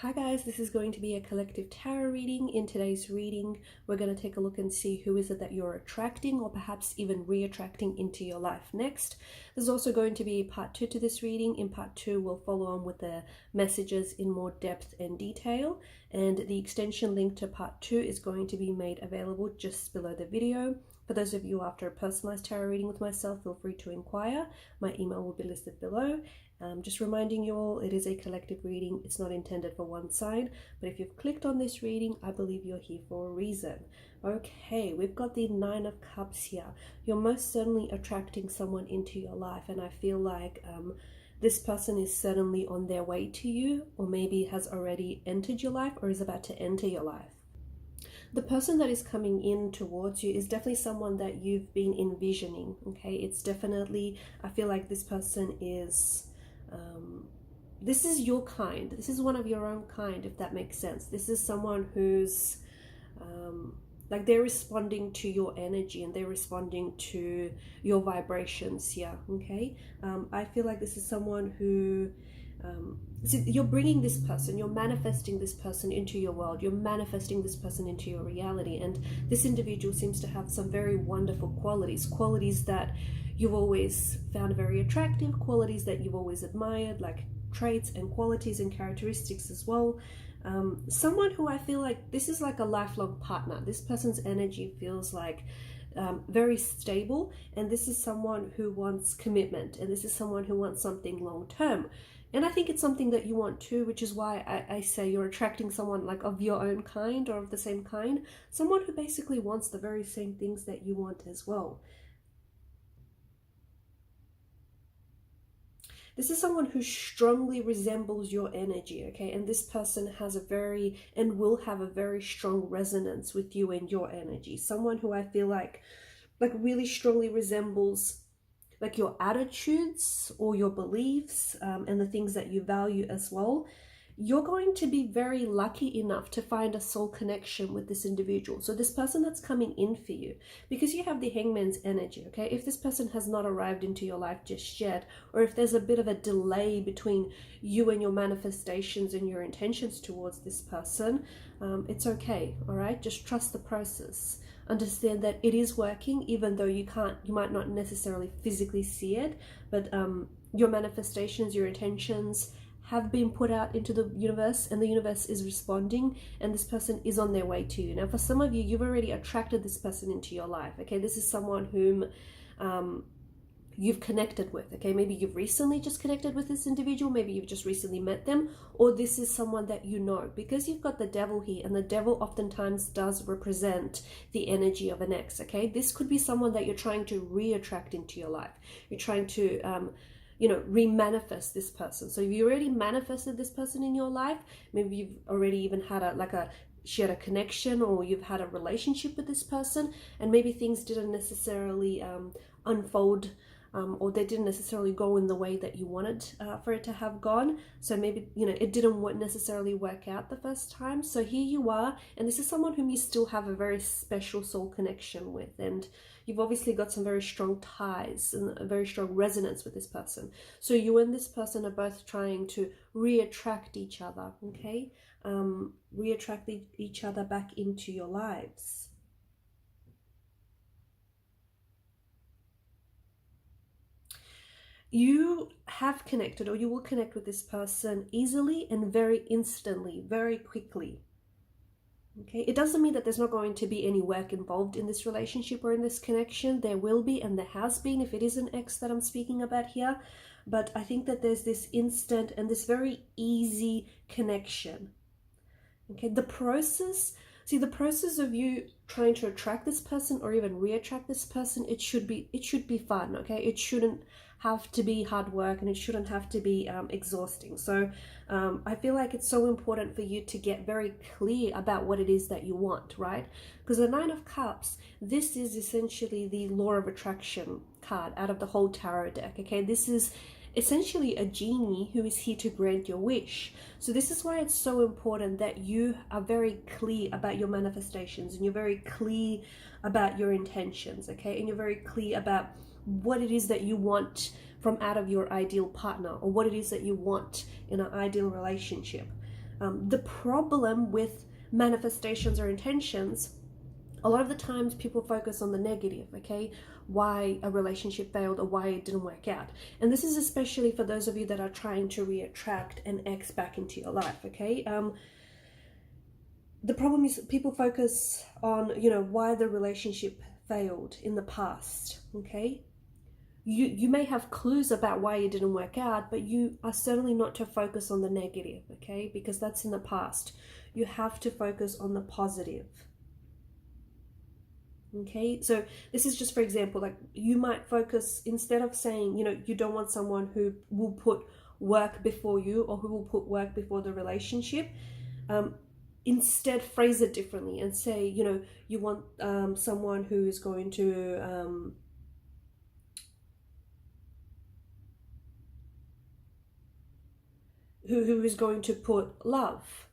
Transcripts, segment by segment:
Hi guys, this is going to be a collective tarot reading. In today's reading, we're going to take a look and see who is it that you're attracting or perhaps even re-attracting into your life next. There's also going to be part 2 to this reading. In part 2, we'll follow on with the messages in more depth and detail. And the extension link to part 2 is going to be made available just below the video. For those of you after a personalized tarot reading with myself, feel free to inquire. My email will be listed below. Just reminding you all, it is a collective reading. It's not intended for one side, but if you've clicked on this reading, I believe you're here for a reason. Okay, we've got the 9 of Cups here. You're most certainly attracting someone into your life, and I feel like this person is certainly on their way to you, or maybe has already entered your life or is about to enter your life. The person that is coming in towards you is definitely someone that you've been envisioning, okay? It's definitely, I feel like this person is... this is your kind. This is one of your own kind, if that makes sense. This is someone who's like they're responding to your energy and they're responding to your vibrations here, okay? I feel like this is someone who so you're bringing this person, you're manifesting this person into your world, you're manifesting this person into your reality, and this individual seems to have some very wonderful qualities that you've always found very attractive, qualities that you've always admired, like traits and qualities and characteristics as well. Someone who I feel like this is like a lifelong partner. This person's energy feels like very stable, and this is someone who wants commitment, and this is someone who wants something long term. And I think it's something that you want too, which is why I say you're attracting someone like of your own kind or of the same kind, someone who basically wants the very same things that you want as well. This is someone who strongly resembles your energy, okay? And this person has a very, and will have a very strong resonance with you and your energy. Someone who I feel like really strongly resembles like your attitudes or your beliefs and the things that you value as well. You're going to be very lucky enough to find a soul connection with this individual. So this person that's coming in for you, because you have the Hangman's energy, okay? If this person has not arrived into your life just yet, or if there's a bit of a delay between you and your manifestations and your intentions towards this person, it's okay, all right? Just trust the process. Understand that it is working, even though you might not necessarily physically see it, but your manifestations, your intentions have been put out into the universe, and the universe is responding, and this person is on their way to you. Now, for some of you, you've already attracted this person into your life, okay? This is someone whom you've connected with, okay? Maybe you've recently just connected with this individual, maybe you've just recently met them, or this is someone that you know, because you've got the devil here, and the devil oftentimes does represent the energy of an ex, okay? This could be someone that you're trying to re-attract into your life. You're trying to re-manifest this person. So if you already manifested this person in your life, maybe you've already even had shared a connection, or you've had a relationship with this person, and maybe things didn't necessarily unfold, or they didn't necessarily go in the way that you wanted for it to have gone. So maybe, it didn't necessarily work out the first time. So here you are, and this is someone whom you still have a very special soul connection with, and you've obviously got some very strong ties and a very strong resonance with this person. So you and this person are both trying to re-attract each other, okay? Re-attract each other back into your lives. You have connected, or you will connect with this person easily and very instantly, very quickly. Okay, it doesn't mean that there's not going to be any work involved in this relationship or in this connection. There will be, and there has been, if it is an ex that I'm speaking about here. But I think that there's this instant and this very easy connection. Okay, the process of you trying to attract this person or even re-attract this person, it should be fun, okay? It shouldn't have to be hard work, and it shouldn't have to be exhausting. So I feel like it's so important for you to get very clear about what it is that you want, right? Because the 9 of Cups, this is essentially the law of attraction card out of the whole tarot deck, okay? This is essentially a genie who is here to grant your wish. So this is why it's so important that you are very clear about your manifestations, and you're very clear about your intentions, okay? And you're very clear about what it is that you want from out of your ideal partner, or what it is that you want in an ideal relationship. The problem with manifestations or intentions, a lot of the times people focus on the negative, okay? Why a relationship failed or why it didn't work out. And this is especially for those of you that are trying to re-attract an ex back into your life, okay? The problem is people focus on, you know, why the relationship failed in the past, okay? You may have clues about why it didn't work out, but you are certainly not to focus on the negative, okay? Because that's in the past. You have to focus on the positive. Okay, so this is just for example, like you might focus, instead of saying, you know, you don't want someone who will put work before you or who will put work before the relationship, instead phrase it differently and say, you know, you want someone who is going to who is going to put love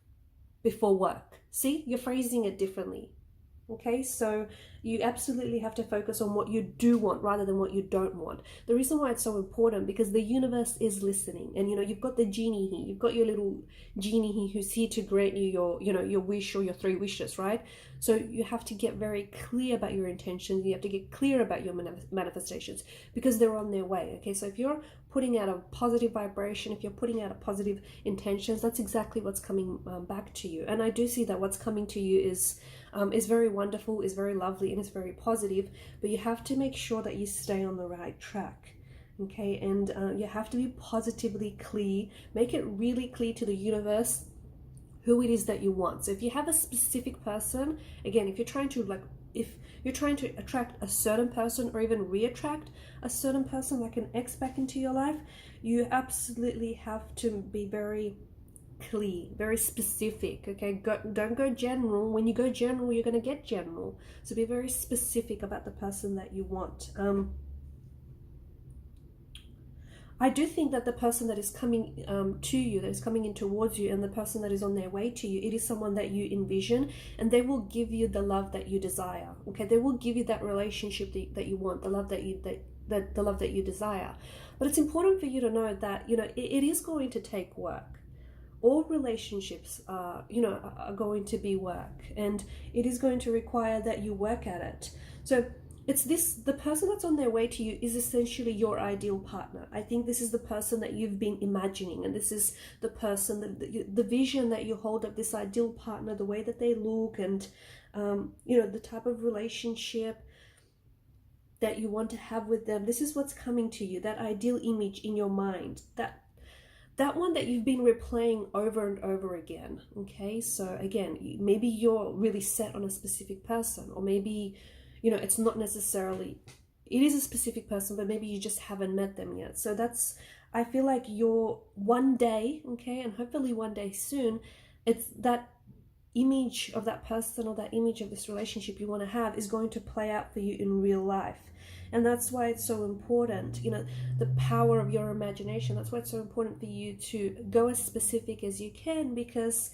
before work. See, you're phrasing it differently. Okay, so you absolutely have to focus on what you do want rather than what you don't want. The reason why it's so important, because the universe is listening, and you know, you've got the genie here, you've got your little genie here who's here to grant you your, you know, your wish or your 3 wishes, right? So you have to get very clear about your intentions. You have to get clear about your manifestations, because they're on their way. Okay, so if you're putting out a positive vibration, if you're putting out a positive intentions, that's exactly what's coming back to you. And I do see that what's coming to you is very wonderful, is very lovely, and is very positive, but you have to make sure that you stay on the right track. Okay, and you have to be positively clear, make it really clear to the universe who it is that you want. So if you have a specific person, again, if you're trying to attract a certain person or even re-attract a certain person, like an ex back into your life, you absolutely have to be very clear, very specific. Okay, don't go general. When you go general, you're going to get general. So be very specific about the person that you want. I do think that the person that is coming to you, that is coming in towards you, and the person that is on their way to you, it is someone that you envision, and they will give you the love that you desire. Okay, they will give you that relationship that you want, the love that you desire. But it's important for you to know that, you know, it is going to take work. All relationships are going to be work, and it is going to require that you work at it. So the person that's on their way to you is essentially your ideal partner. I think this is the person that you've been imagining, and this is the person, the vision that you hold of this ideal partner, the way that they look, and the type of relationship that you want to have with them. This is what's coming to you, that ideal image in your mind, that one that you've been replaying over and over again. Okay, so again, maybe you're really set on a specific person, or maybe, you know, it's not necessarily, it is a specific person, but maybe you just haven't met them yet. So I feel like you're one day, okay, and hopefully one day soon, it's that image of that person or that image of this relationship you want to have is going to play out for you in real life. And that's why it's so important, you know, the power of your imagination. That's why it's so important for you to go as specific as you can, because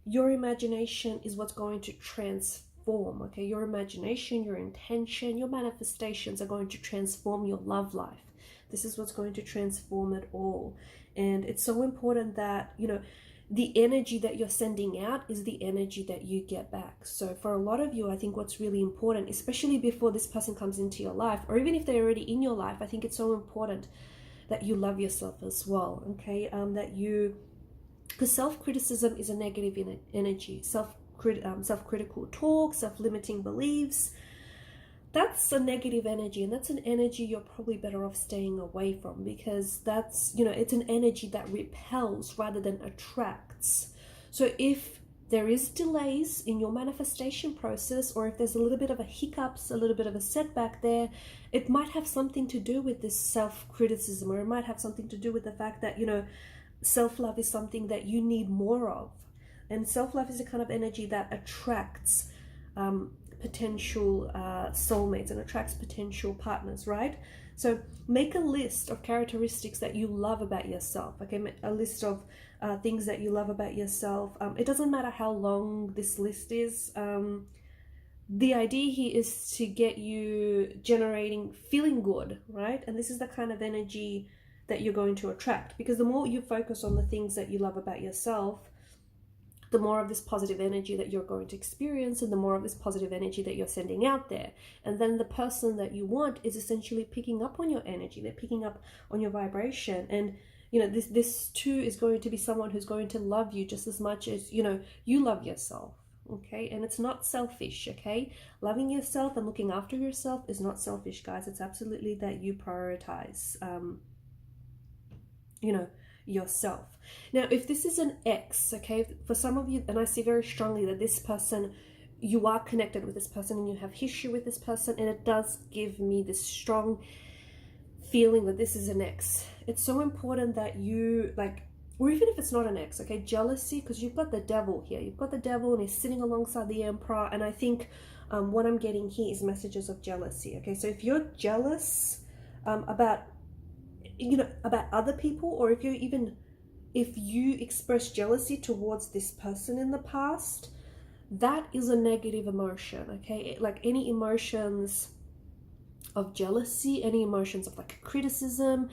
your imagination is what's going to transform, okay? Your imagination, your intention, your manifestations are going to transform your love life. This is what's going to transform it all. And it's so important that, you know, the energy that you're sending out is the energy that you get back. So for a lot of you, I think what's really important, especially before this person comes into your life, or even if they're already in your life, I think it's so important that you love yourself as well, okay? Because self-criticism is a negative energy. Self-critical talk, self-limiting beliefs, that's a negative energy, and that's an energy you're probably better off staying away from, because that's, you know, it's an energy that repels rather than attracts. So if there is delays in your manifestation process, or if there's a little bit of a hiccups, a little bit of a setback there, it might have something to do with this self-criticism, or it might have something to do with the fact that, you know, self-love is something that you need more of. And self-love is a kind of energy that attracts potential soulmates and attracts potential partners, right? So make a list of characteristics that you love about yourself, okay? A list of things that you love about yourself. It doesn't matter how long this list is. The idea here is to get you feeling good, right? And this is the kind of energy that you're going to attract, because the more you focus on the things that you love about yourself, the more of this positive energy that you're going to experience, and the more of this positive energy that you're sending out there. And then the person that you want is essentially picking up on your energy. They're picking up on your vibration. And you know, this too is going to be someone who's going to love you just as much as, you know, you love yourself. Okay, and it's not selfish. Okay, loving yourself and looking after yourself is not selfish, guys. It's absolutely that you prioritize you know, yourself. Now, if this is an ex, okay, for some of you, and I see very strongly that this person, you are connected with this person and you have history with this person, and it does give me this strong feeling that this is an ex. It's so important that you, like, or even if it's not an ex, okay, jealousy, because you've got the devil here. You've got the devil and he's sitting alongside the emperor, and I think what I'm getting here is messages of jealousy. Okay, so if you're jealous about, you know, about other people, or if you express jealousy towards this person in the past, that is a negative emotion. Okay, like any emotions of jealousy, any emotions of like criticism,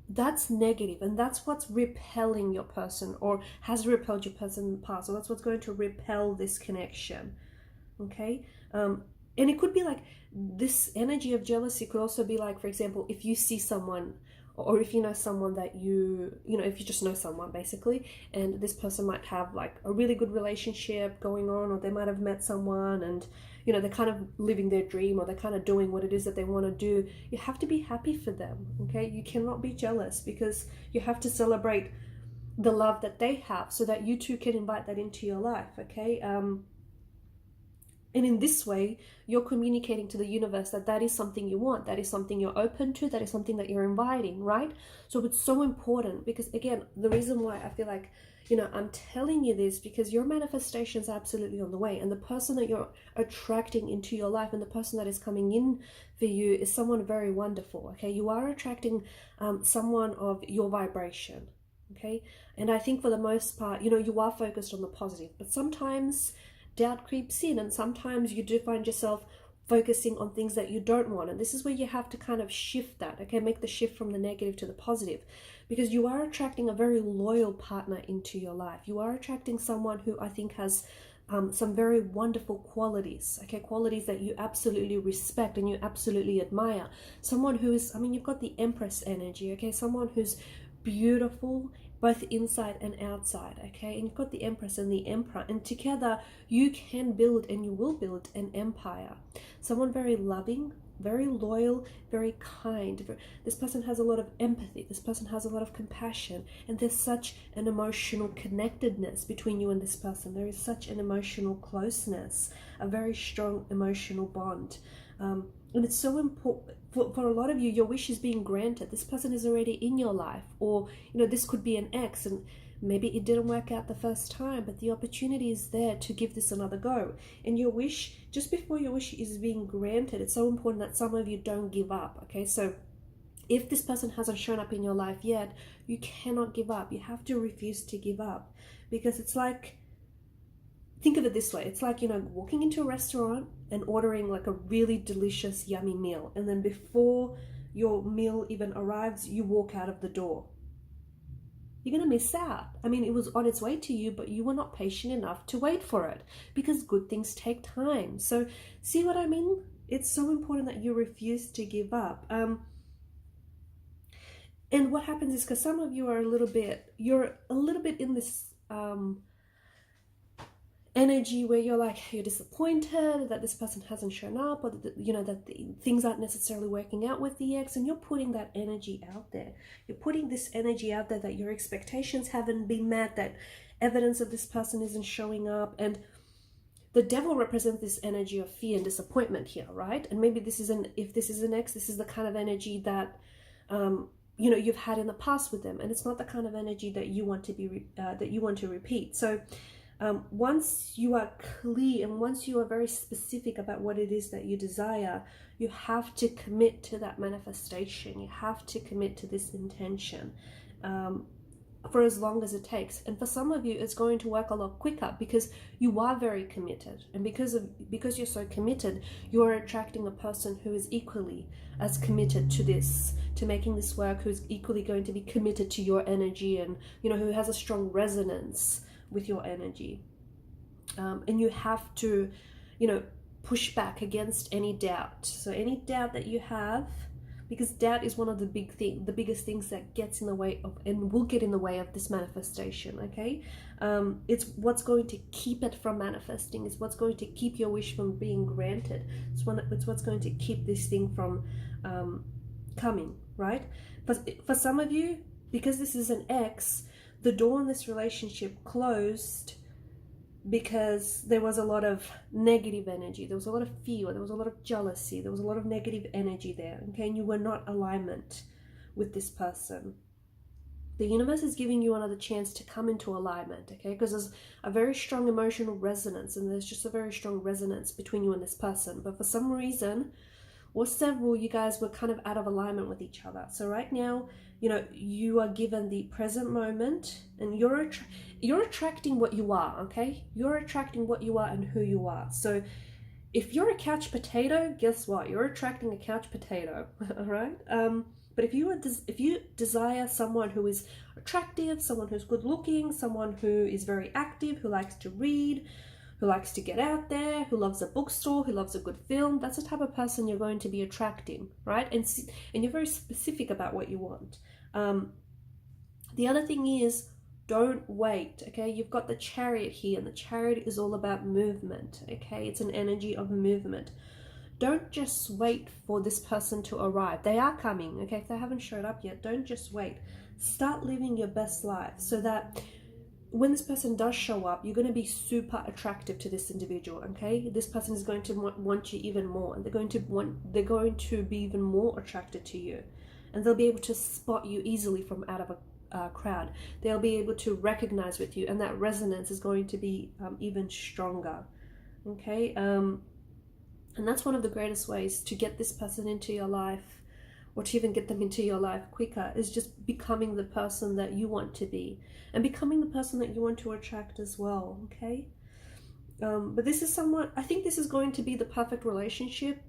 that's negative, and that's what's repelling your person, or has repelled your person in the past, or that's what's going to repel this connection. Okay, and it could be like, this energy of jealousy could also be like, for example, if you see someone, or if you know someone that you know, if you just know someone basically, and this person might have like a really good relationship going on, or they might have met someone and, you know, they're kind of living their dream, or they're kind of doing what it is that they want to do. You have to be happy for them. Okay, you cannot be jealous, because you have to celebrate the love that they have, so that you too can invite that into your life. Okay, and in this way, you're communicating to the universe that that is something you want, that is something you're open to, that is something that you're inviting, right? So it's so important, because again, the reason why I feel like, you know, I'm telling you this, because your manifestation is absolutely on the way, and the person that you're attracting into your life, and the person that is coming in for you, is someone very wonderful. Okay, you are attracting someone of your vibration. Okay, and I think for the most part, you know, you are focused on the positive, but sometimes doubt creeps in, and sometimes you do find yourself focusing on things that you don't want, and this is where you have to kind of shift that. Okay, make the shift from the negative to the positive, because you are attracting a very loyal partner into your life. You are attracting someone who I think has some very wonderful qualities. Okay, qualities that you absolutely respect and you absolutely admire. Someone who is, I mean, you've got the Empress energy. Okay, someone who's beautiful both inside and outside. Okay, and you've got the Empress and the Emperor, and together you can build, and you will build, an empire. Someone very loving, very loyal, very kind. This person has a lot of empathy. This person has a lot of compassion, and there's such an emotional connectedness between you and this person. There is such an emotional closeness, a very strong emotional bond. And it's so important for a lot of you. Your wish is being granted. This person is already in your life, or, you know, this could be an ex, and maybe it didn't work out the first time, but the opportunity is there to give this another go. And your wish, just before your wish is being granted, it's so important that some of you don't give up. Okay, so if this person hasn't shown up in your life yet, you cannot give up. You have to refuse to give up, because it's like, think of it this way. It's like, you know, walking into a restaurant and ordering like a really delicious, yummy meal, and then before your meal even arrives, you walk out of the door. You're going to miss out. I mean, it was on its way to you, but you were not patient enough to wait for it, because good things take time. So see what I mean? It's so important that you refuse to give up. And what happens is, because some of you are you're a little bit in this energy where you're like, you're disappointed that this person hasn't shown up, or that, you know, that things aren't necessarily working out with the ex, and you're putting that energy out there. You're putting this energy out there that your expectations haven't been met, that evidence of this person isn't showing up, and the devil represents this energy of fear and disappointment here, right? And maybe if this is an ex, this is the kind of energy that you know, you've had in the past with them, and it's not the kind of energy that you want to repeat. So once you are clear, and once you are very specific about what it is that you desire, you have to commit to that manifestation. You have to commit to this intention for as long as it takes. And for some of you, it's going to work a lot quicker, because you are very committed, and because you're so committed, you are attracting a person who is equally as committed to this, to making this work, who's equally going to be committed to your energy, and, you know, who has a strong resonance with your energy. And you have to, you know, push back against any doubt. So any doubt that you have, because doubt is one of the biggest things that gets in the way of, and will get in the way of this manifestation, okay? It's what's going to keep it from manifesting. It's what's going to keep your wish from being granted. It's what's going to keep this thing from coming, right? But for some of you, because this is an ex, the door in this relationship closed because there was a lot of negative energy, there was a lot of fear, there was a lot of jealousy, there was a lot of negative energy there, okay? And you were not alignment with this person. The universe is giving you another chance to come into alignment, okay? Because there's a very strong emotional resonance, and there's just a very strong resonance between you and this person. But for some reason, or several, you guys were kind of out of alignment with each other. So right now, you know, you are given the present moment, and you're attracting what you are, okay? You're attracting what you are and who you are. So if you're a couch potato, guess what? You're attracting a couch potato, all right? But if you desire someone who is attractive, someone who's good looking, someone who is very active, who likes to read, who likes to get out there, who loves a bookstore, who loves a good film, that's the type of person you're going to be attracting, right? And you're very specific about what you want. The other thing is, don't wait, okay? You've got the Chariot here, and the Chariot is all about movement, okay? It's an energy of movement. Don't just wait for this person to arrive. They are coming, okay? If they haven't showed up yet, don't just wait. Start living your best life so that when this person does show up, you're going to be super attractive to this individual, okay? This person is going to want you even more, and they're going to be even more attracted to you, and they'll be able to spot you easily from out of a crowd. They'll be able to recognize with you, and that resonance is going to be even stronger, okay? And that's one of the greatest ways to get this person into your life, or to even get them into your life quicker, is just becoming the person that you want to be, and becoming the person that you want to attract as well, okay? But this is someone, I think this is going to be the perfect relationship,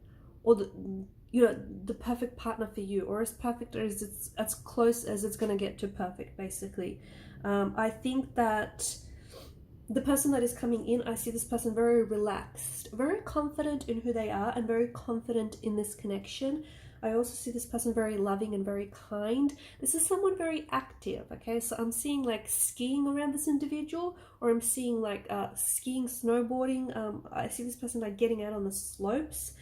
or the perfect partner for you, or as perfect as it's as close as it's going to get to perfect, basically. I think that the person that is coming in, I see this person very relaxed, very confident in who they are, and very confident in this connection. I also see this person very loving and very kind. This is someone very active, okay? So I'm seeing like skiing around this individual, or I'm seeing like skiing, snowboarding. I see this person like getting out on the slopes.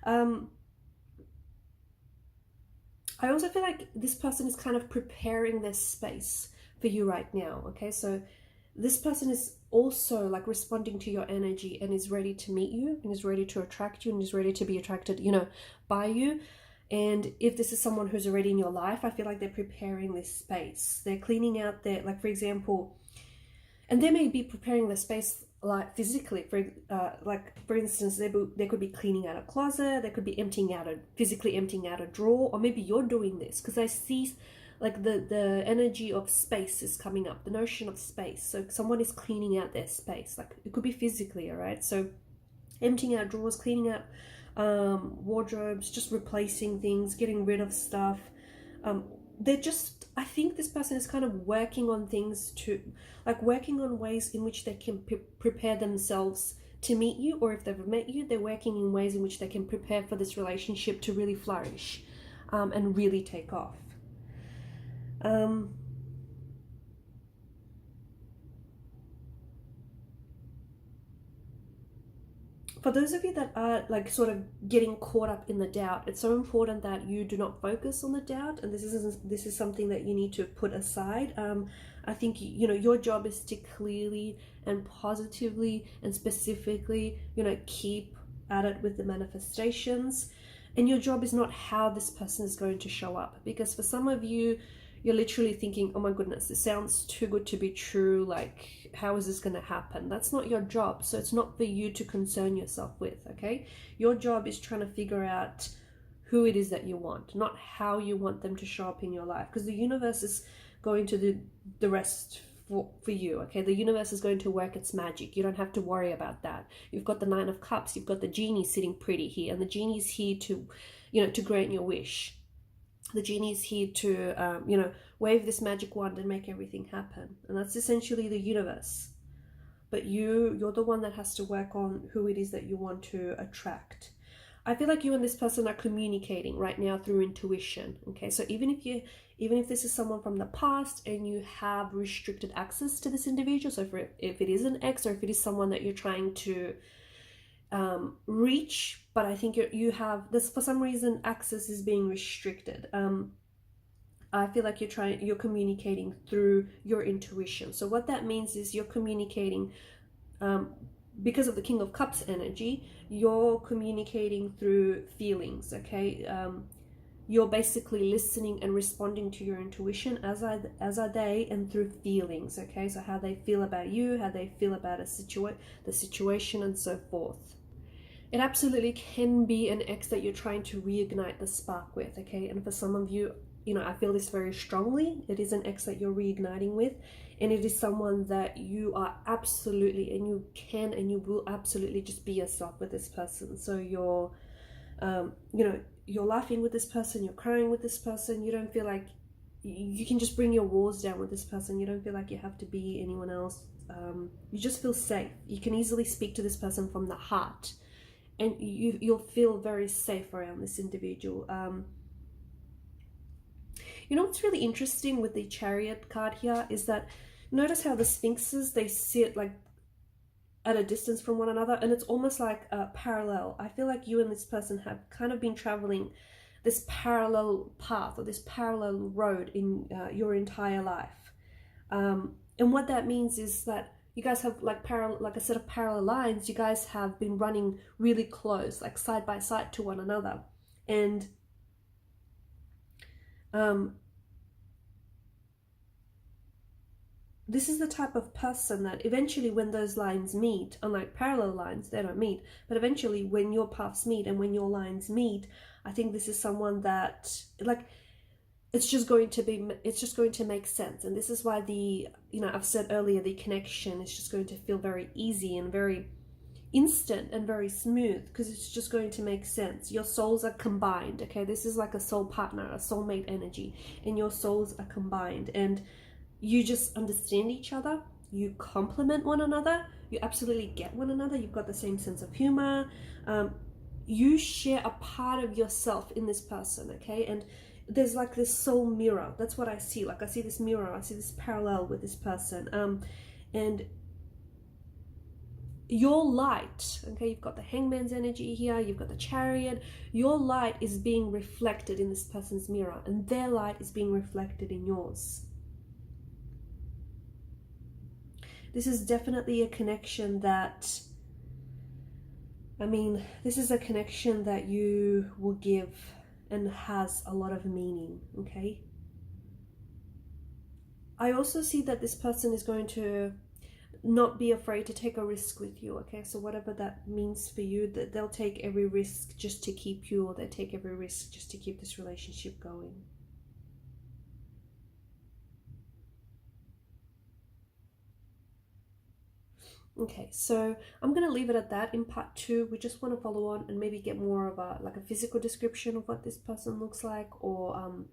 I also feel like this person is kind of preparing this space for you right now, okay? So this person is also like responding to your energy, and is ready to meet you, and is ready to attract you, and is ready to be attracted, you know, by you. And if this is someone who's already in your life, I feel like they're preparing this space. They're cleaning out their, like, for example, and they may be preparing the space like physically, for instance, they could be cleaning out a closet, they could be physically emptying out a drawer, or maybe you're doing this, because I see like the energy of space is coming up, the notion of space. So someone is cleaning out their space, like it could be physically, all right? So emptying out drawers, cleaning out wardrobes, just replacing things, getting rid of stuff. I think this person is kind of working on things working on ways in which they can prepare themselves to meet you, or if they've met you, they're working in ways in which they can prepare for this relationship to really flourish and really take off. For those of you that are like sort of getting caught up in the doubt, it's so important that you do not focus on the doubt, and this is something that you need to put aside. I think, you know, your job is to clearly and positively and specifically, you know, keep at it with the manifestations, and your job is not how this person is going to show up, because for some of you, you're literally thinking, oh my goodness, this sounds too good to be true. Like, how is this going to happen? That's not your job. So it's not for you to concern yourself with, okay? Your job is trying to figure out who it is that you want, not how you want them to show up in your life, because the universe is going to do the rest for you, okay? The universe is going to work its magic. You don't have to worry about that. You've got the Nine of Cups. You've got the genie sitting pretty here, and the genie is here to, you know, to grant your wish. The genie is here to, wave this magic wand and make everything happen. And that's essentially the universe. but you're the one that has to work on who it is that you want to attract. I feel like you and this person are communicating right now through intuition. Okay, so even if this is someone from the past and you have restricted access to this individual, so if it is an ex, or if it is someone that you're trying to reach, but I think you have this, for some reason access is being restricted. I feel like you're communicating through your intuition. So what that means is you're communicating because of the King of Cups energy, you're communicating through feelings, okay? You're basically listening and responding to your intuition, as are they, and through feelings, okay? So how they feel about you, how they feel about the situation, and so forth. It absolutely can be an ex that you're trying to reignite the spark with, okay? And for some of you, you know, I feel this very strongly. It is an ex that you're reigniting with, and it is someone that you are absolutely, and you can and you will absolutely just be yourself with this person. So you're, you know, you're laughing with this person, you're crying with this person. You don't feel like you can just bring your walls down with this person. You don't feel like you have to be anyone else. You just feel safe. You can easily speak to this person from the heart, and you'll feel very safe around this individual. You know what's really interesting with the Chariot card here is that notice how the Sphinxes, they sit like at a distance from one another, and it's almost like a parallel. I feel like you and this person have kind of been traveling this parallel path, or this parallel road in your entire life. And what that means is that you guys have like a set of parallel lines. You guys have been running really close, like side by side to one another. And this is the type of person that eventually, when those lines meet, unlike parallel lines, they don't meet, but eventually when your paths meet and when your lines meet, I think this is someone that, like, it's just going to make sense. And this is why I've said earlier, the connection is just going to feel very easy and very instant and very smooth, because it's just going to make sense. Your souls are combined, okay? This is like a soul partner, a soulmate energy, and your souls are combined, and you just understand each other, you complement one another, you absolutely get one another, you've got the same sense of humor, you share a part of yourself in this person, okay? And there's like this soul mirror. That's what I see. Like, I see this mirror, I see this parallel with this person, and your light, okay, you've got the Hangman's energy here, you've got the Chariot. Your light is being reflected in this person's mirror, and their light is being reflected in yours. This is definitely a connection that, this is a connection that you will give and has a lot of meaning, okay? I also see that this person is going to not be afraid to take a risk with you, okay? So whatever that means for you, that they'll take every risk just to keep you, or they take every risk just to keep this relationship going. Okay, so I'm going to leave it at that. In part 2, we just want to follow on and maybe get more of a physical description of what this person looks like, or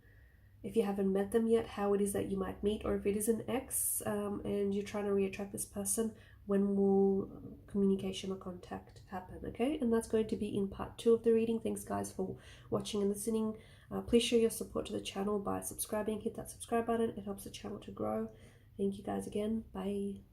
if you haven't met them yet, how it is that you might meet, or if it is an ex and you're trying to reattract this person, when will communication or contact happen, okay? And that's going to be in part 2 of the reading. Thanks guys for watching and listening. Please show your support to the channel by subscribing. Hit that subscribe button. It helps the channel to grow. Thank you guys again. Bye.